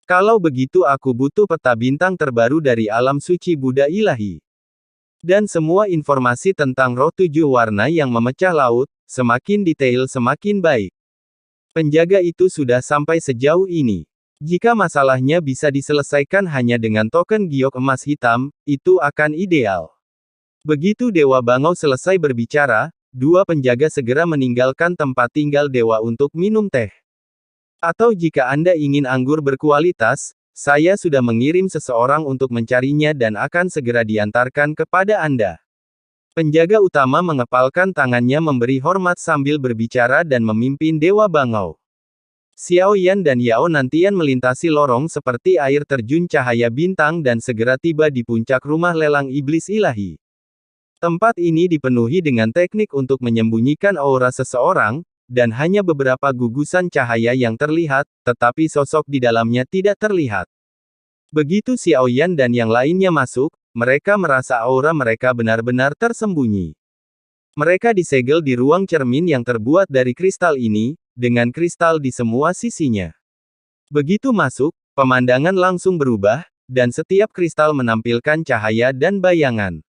Kalau begitu aku butuh peta bintang terbaru dari alam suci Buddha ilahi. Dan semua informasi tentang roh tujuh warna yang memecah laut, semakin detail semakin baik. Penjaga itu sudah sampai sejauh ini. Jika masalahnya bisa diselesaikan hanya dengan token giok emas hitam, itu akan ideal. Begitu Dewa Bangau selesai berbicara, dua penjaga segera meninggalkan tempat tinggal Dewa untuk minum teh. Atau jika Anda ingin anggur berkualitas, saya sudah mengirim seseorang untuk mencarinya dan akan segera diantarkan kepada Anda. Penjaga utama mengepalkan tangannya memberi hormat sambil berbicara dan memimpin Dewa Bangau. Xiao Yan dan Yao Nantian melintasi lorong seperti air terjun cahaya bintang dan segera tiba di puncak rumah lelang iblis ilahi. Tempat ini dipenuhi dengan teknik untuk menyembunyikan aura seseorang, dan hanya beberapa gugusan cahaya yang terlihat, tetapi sosok di dalamnya tidak terlihat. Begitu Xiao Yan dan yang lainnya masuk, mereka merasa aura mereka benar-benar tersembunyi. Mereka disegel di ruang cermin yang terbuat dari kristal ini, dengan kristal di semua sisinya. Begitu masuk, pemandangan langsung berubah, dan setiap kristal menampilkan cahaya dan bayangan.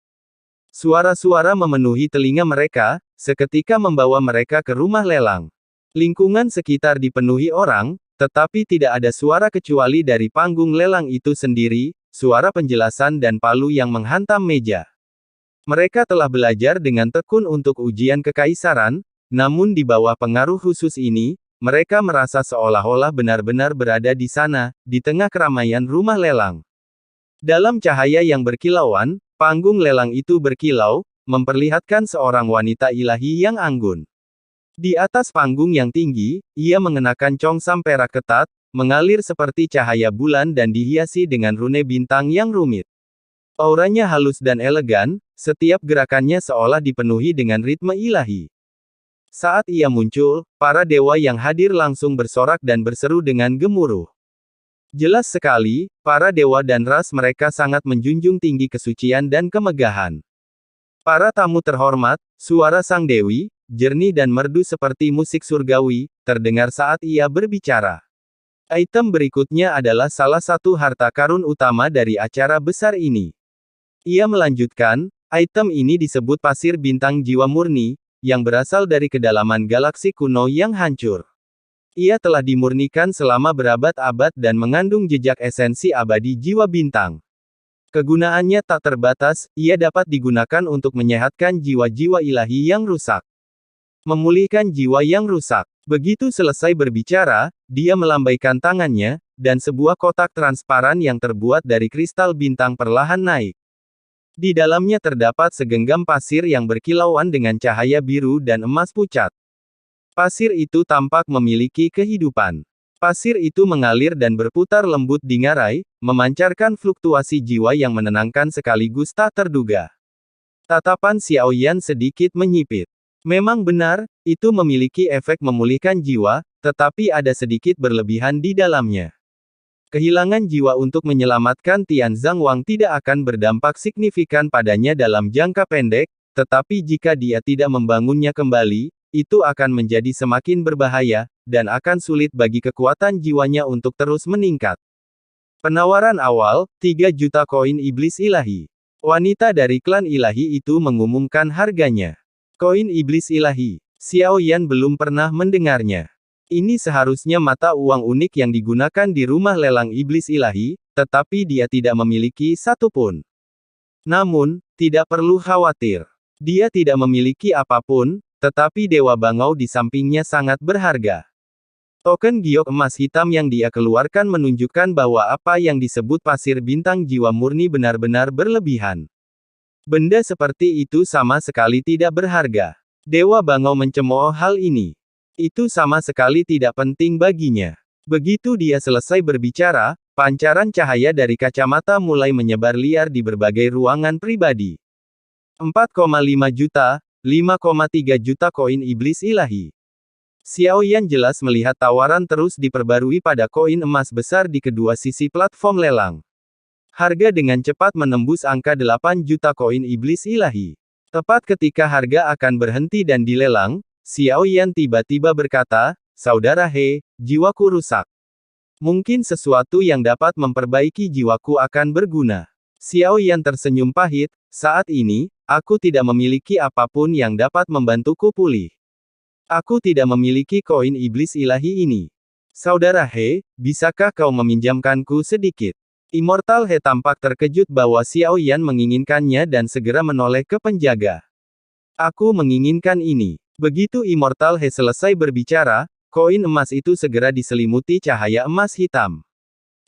Suara-suara memenuhi telinga mereka, seketika membawa mereka ke rumah lelang. Lingkungan sekitar dipenuhi orang, tetapi tidak ada suara kecuali dari panggung lelang itu sendiri, suara penjelasan dan palu yang menghantam meja. Mereka telah belajar dengan tekun untuk ujian kekaisaran, namun di bawah pengaruh khusus ini, mereka merasa seolah-olah benar-benar berada di sana, di tengah keramaian rumah lelang. Dalam cahaya yang berkilauan, panggung lelang itu berkilau, memperlihatkan seorang wanita ilahi yang anggun. Di atas panggung yang tinggi, ia mengenakan congsam perak ketat, mengalir seperti cahaya bulan dan dihiasi dengan rune bintang yang rumit. Auranya halus dan elegan, setiap gerakannya seolah dipenuhi dengan ritme ilahi. Saat ia muncul, para dewa yang hadir langsung bersorak dan berseru dengan gemuruh. Jelas sekali, para dewa dan ras mereka sangat menjunjung tinggi kesucian dan kemegahan. Para tamu terhormat, suara sang dewi, jernih dan merdu seperti musik surgawi, terdengar saat ia berbicara. Item berikutnya adalah salah satu harta karun utama dari acara besar ini. Ia melanjutkan, item ini disebut pasir bintang jiwa murni, yang berasal dari kedalaman galaksi kuno yang hancur. Ia telah dimurnikan selama berabad-abad dan mengandung jejak esensi abadi jiwa bintang. Kegunaannya tak terbatas, ia dapat digunakan untuk menyehatkan jiwa-jiwa ilahi yang rusak. Memulihkan jiwa yang rusak. Begitu selesai berbicara, dia melambaikan tangannya, dan sebuah kotak transparan yang terbuat dari kristal bintang perlahan naik. Di dalamnya terdapat segenggam pasir yang berkilauan dengan cahaya biru dan emas pucat. Pasir itu tampak memiliki kehidupan. Pasir itu mengalir dan berputar lembut di ngarai, memancarkan fluktuasi jiwa yang menenangkan sekaligus tak terduga. Tatapan Xiao Yan sedikit menyipit. Memang benar, itu memiliki efek memulihkan jiwa, tetapi ada sedikit berlebihan di dalamnya. Kehilangan jiwa untuk menyelamatkan Tian Zhang Wang tidak akan berdampak signifikan padanya dalam jangka pendek, tetapi jika dia tidak membangunnya kembali, itu akan menjadi semakin berbahaya, dan akan sulit bagi kekuatan jiwanya untuk terus meningkat. Penawaran awal, 3 juta koin iblis ilahi. Wanita dari klan ilahi itu mengumumkan harganya. Koin iblis ilahi. Xiao Yan belum pernah mendengarnya. Ini seharusnya mata uang unik yang digunakan di rumah lelang iblis ilahi, tetapi dia tidak memiliki satu pun. Namun, tidak perlu khawatir. Dia tidak memiliki apapun, tetapi Dewa Bangau di sampingnya sangat berharga. Token giok emas hitam yang dia keluarkan menunjukkan bahwa apa yang disebut pasir bintang jiwa murni benar-benar berlebihan. Benda seperti itu sama sekali tidak berharga. Dewa Bangau mencemooh hal ini. Itu sama sekali tidak penting baginya. Begitu dia selesai berbicara, pancaran cahaya dari kacamata mulai menyebar liar di berbagai ruangan pribadi. 4,5 juta, 5,3 juta koin iblis ilahi. Xiao Yan jelas melihat tawaran terus diperbarui pada koin emas besar di kedua sisi platform lelang. Harga dengan cepat menembus angka 8 juta koin iblis ilahi. Tepat ketika harga akan berhenti dan dilelang, Xiao Yan tiba-tiba berkata, "Saudara He, jiwaku rusak." Mungkin sesuatu yang dapat memperbaiki jiwaku akan berguna. Xiao Yan tersenyum pahit, saat ini, aku tidak memiliki apapun yang dapat membantuku pulih. Aku tidak memiliki koin iblis ilahi ini. Saudara He, bisakah kau meminjamkanku sedikit? Immortal He tampak terkejut bahwa Xiao Yan menginginkannya dan segera menoleh ke penjaga. Aku menginginkan ini. Begitu Immortal He selesai berbicara, koin emas itu segera diselimuti cahaya emas hitam.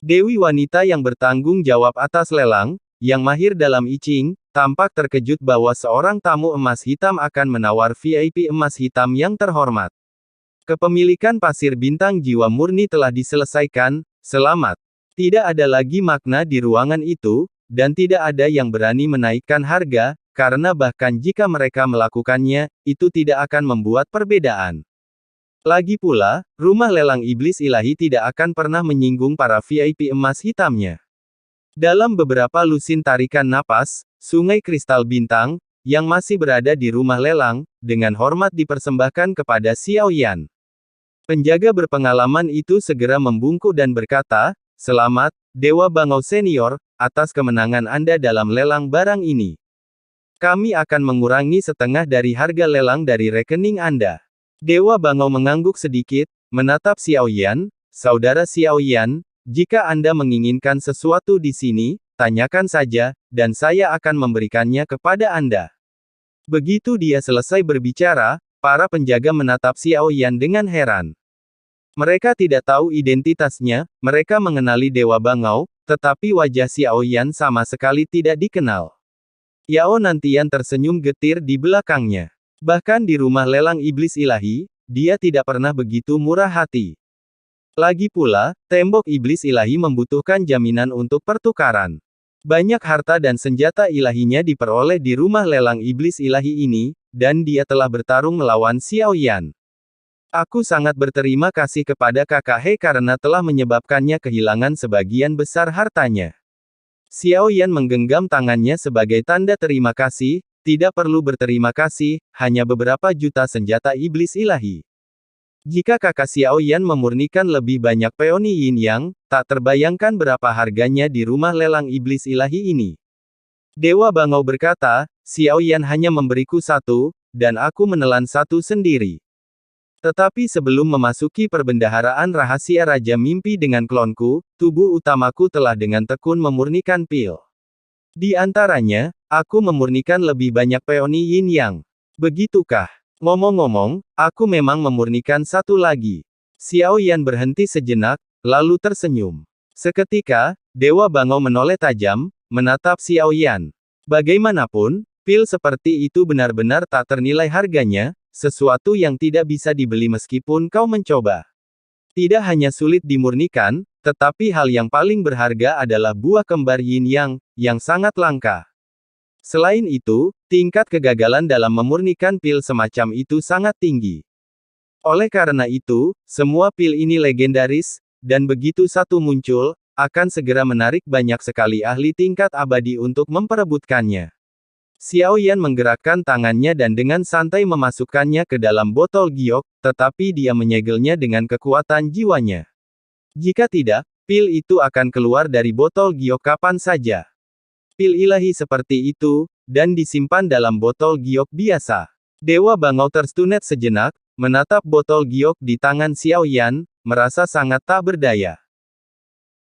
Dewi wanita yang bertanggung jawab atas lelang, yang mahir dalam I Ching, tampak terkejut bahwa seorang tamu emas hitam akan menawar VIP emas hitam yang terhormat. Kepemilikan pasir bintang jiwa murni telah diselesaikan, selamat. Tidak ada lagi makna di ruangan itu, dan tidak ada yang berani menaikkan harga, karena bahkan jika mereka melakukannya, itu tidak akan membuat perbedaan. Lagi pula, rumah lelang iblis ilahi tidak akan pernah menyinggung para VIP emas hitamnya. Dalam beberapa lusin tarikan napas, sungai kristal bintang, yang masih berada di rumah lelang, dengan hormat dipersembahkan kepada Xiao Yan. Penjaga berpengalaman itu segera membungkuk dan berkata, "Selamat, Dewa Bangau Senior, atas kemenangan Anda dalam lelang barang ini. Kami akan mengurangi setengah dari harga lelang dari rekening Anda." Dewa Bangau mengangguk sedikit, menatap Xiao Yan, "Saudara Xiao Yan, jika Anda menginginkan sesuatu di sini, tanyakan saja, dan saya akan memberikannya kepada Anda." Begitu dia selesai berbicara, para penjaga menatap Xiao Yan dengan heran. Mereka tidak tahu identitasnya, mereka mengenali Dewa Bangau, tetapi wajah Xiao Yan sama sekali tidak dikenal. Yao Nantian tersenyum getir di belakangnya. Bahkan di rumah lelang iblis ilahi, dia tidak pernah begitu murah hati. Lagi pula, tembok iblis ilahi membutuhkan jaminan untuk pertukaran. Banyak harta dan senjata ilahinya diperoleh di rumah lelang iblis ilahi ini, dan dia telah bertarung melawan Xiao Yan. Aku sangat berterima kasih kepada Kakak He karena telah menyebabkannya kehilangan sebagian besar hartanya. Xiao Yan menggenggam tangannya sebagai tanda terima kasih. Tidak perlu berterima kasih, hanya beberapa juta senjata iblis ilahi. Jika kakak Xiao Yan memurnikan lebih banyak peoni yin yang, tak terbayangkan berapa harganya di rumah lelang iblis ilahi ini. Dewa Bangau berkata, "Xiao Yan hanya memberiku satu, dan aku menelan satu sendiri. Tetapi sebelum memasuki perbendaharaan rahasia Raja Mimpi dengan klonku, tubuh utamaku telah dengan tekun memurnikan pil. Di antaranya, aku memurnikan lebih banyak peoni yin yang. Begitukah? Ngomong-ngomong, aku memang memurnikan satu lagi." Xiao Yan berhenti sejenak, lalu tersenyum. Seketika, Dewa Bangau menoleh tajam, menatap Xiao Yan. Bagaimanapun, pil seperti itu benar-benar tak ternilai harganya, sesuatu yang tidak bisa dibeli meskipun kau mencoba. Tidak hanya sulit dimurnikan, tetapi hal yang paling berharga adalah buah kembar yin yang sangat langka. Selain itu, tingkat kegagalan dalam memurnikan pil semacam itu sangat tinggi. Oleh karena itu, semua pil ini legendaris, dan begitu satu muncul, akan segera menarik banyak sekali ahli tingkat abadi untuk memperebutkannya. Xiao Yan menggerakkan tangannya dan dengan santai memasukkannya ke dalam botol giok, tetapi dia menyegelnya dengan kekuatan jiwanya. Jika tidak, pil itu akan keluar dari botol giok kapan saja. Pil ilahi seperti itu, dan disimpan dalam botol giok biasa. Dewa Bangau terstunet sejenak, menatap botol giok di tangan Xiao Yan, merasa sangat tak berdaya.